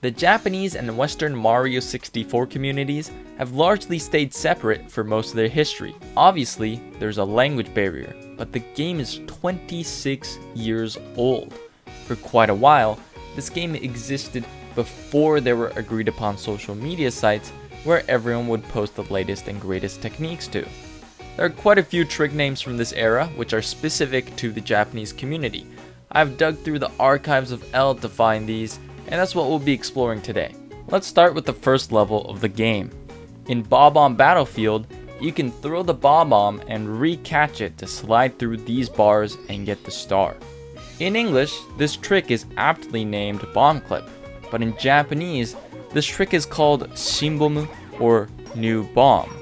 The Japanese and Western Mario 64 communities have largely stayed separate for most of their history. Obviously, there's a language barrier, but the game is 26 years old. For quite a while, this game existed before there were agreed upon social media sites where everyone would post the latest and greatest techniques to. There are quite a few trick names from this era which are specific to the Japanese community. I've dug through the archives of L to find these, and that's what we'll be exploring today. Let's start with the first level of the game. In Bob-omb Battlefield, you can throw the Bob-omb and re-catch it to slide through these bars and get the star. In English, this trick is aptly named Bomb Clip, but in Japanese, this trick is called Shinbomu or New Bomb.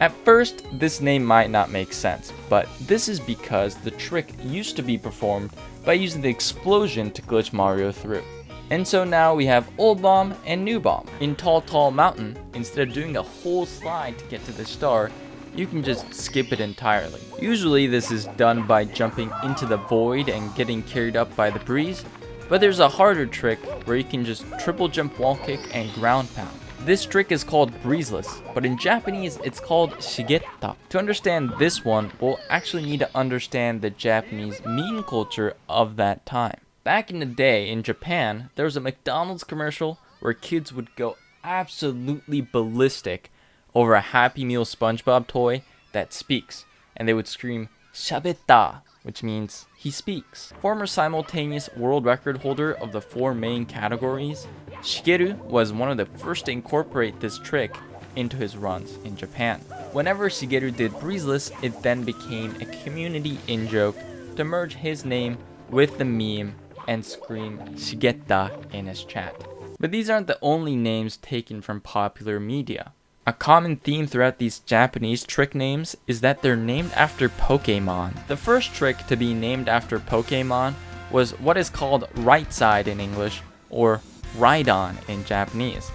At first, this name might not make sense, but this is because the trick used to be performed by using the explosion to glitch Mario through. And so now we have Old Bomb and New Bomb. In Tall Tall Mountain, instead of doing a whole slide to get to the star, you can just skip it entirely. Usually this is done by jumping into the void and getting carried up by the breeze, but there's a harder trick where you can just triple jump wall kick and ground pound. This trick is called breezeless, but in Japanese it's called Sigeta. To understand this one, we'll actually need to understand the Japanese meme culture of that time. Back in the day in Japan, there was a McDonald's commercial where kids would go absolutely ballistic over a Happy Meal SpongeBob toy that speaks, and they would scream "Shabetta," which means he speaks. Former simultaneous world record holder of the 4 main categories, Shigeru was one of the first to incorporate this trick into his runs in Japan. Whenever Shigeru did breezeless, it then became a community in-joke to merge his name with the meme and scream Shigeta in his chat. But these aren't the only names taken from popular media. A common theme throughout these Japanese trick names is that they're named after Pokemon. The first trick to be named after Pokemon was what is called right side in English, or Ride-on in Japanese.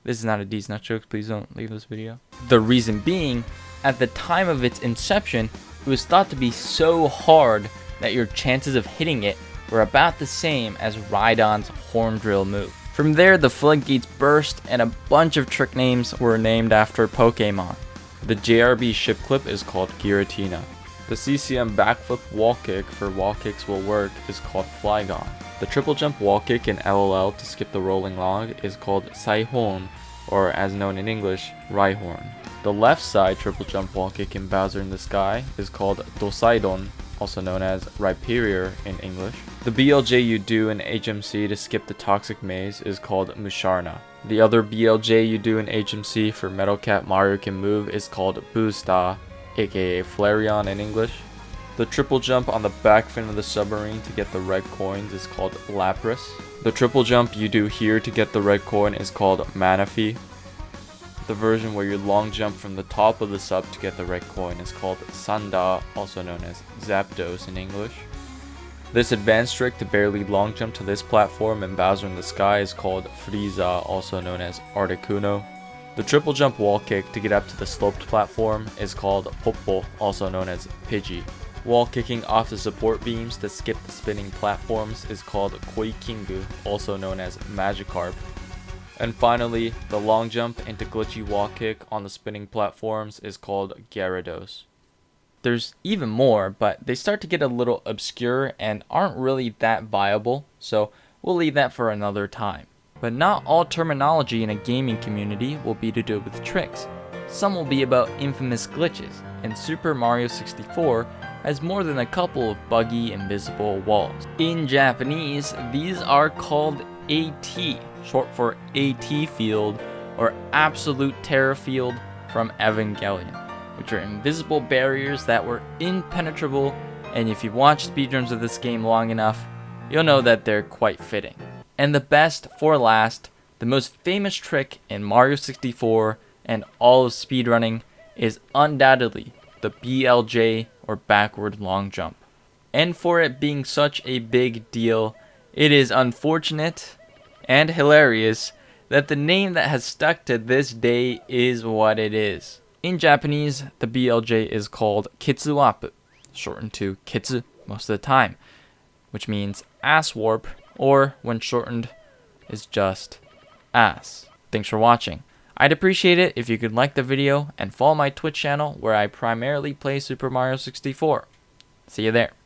This is not a D's Nut joke, please don't leave this video. The reason being, at the time of its inception, it was thought to be so hard that your chances of hitting it were about the same as Ride-on's horn drill move. From there, the floodgates burst and a bunch of trick names were named after Pokemon. The JRB ship clip is called Giratina. The CCM backflip wall kick for wall kicks will work is called Flygon. The triple jump wall kick in LOL to skip the rolling log is called Saihon, or as known in English, Rhyhorn. The left side triple jump wall kick in Bowser in the Sky is called Dosaidon, also known as Rhyperior in English. The BLJ you do in HMC to skip the Toxic Maze is called Musharna. The other BLJ you do in HMC for Metal Cat Mario Can Move is called Boosta, aka Flareon in English. The triple jump on the back fin of the submarine to get the red coins is called Lapras. The triple jump you do here to get the red coin is called Manaphy. The version where you long jump from the top of the sub to get the red coin is called Sanda, also known as Zapdos in English. This advanced trick to barely long jump to this platform in Bowser in the Sky is called Frieza, also known as Articuno. The triple jump wall kick to get up to the sloped platform is called Poppo, also known as Pidgey. Wall kicking off the support beams to skip the spinning platforms is called Koi Kingu, also known as Magikarp. And finally, the long jump into glitchy wall kick on the spinning platforms is called Gyarados. There's even more, but they start to get a little obscure and aren't really that viable, so we'll leave that for another time. But not all terminology in a gaming community will be to do with tricks. Some will be about infamous glitches, and Super Mario 64 has more than a couple of buggy invisible walls. In Japanese, these are called AT, short for AT Field, or Absolute Terror Field from Evangelion, which are invisible barriers that were impenetrable, and if you've watched speedruns of this game long enough, you'll know that they're quite fitting. And the best for last, the most famous trick in Mario 64 and all of speedrunning is undoubtedly the BLJ, or backward long jump. And for it being such a big deal, it is unfortunate and hilarious that the name that has stuck to this day is what it is. In Japanese, the BLJ is called Kitsuwapu, shortened to Kitsu most of the time, which means ass warp, or when shortened, is just ass. Thanks for watching. I'd appreciate it if you could like the video and follow my Twitch channel where I primarily play Super Mario 64. See you there.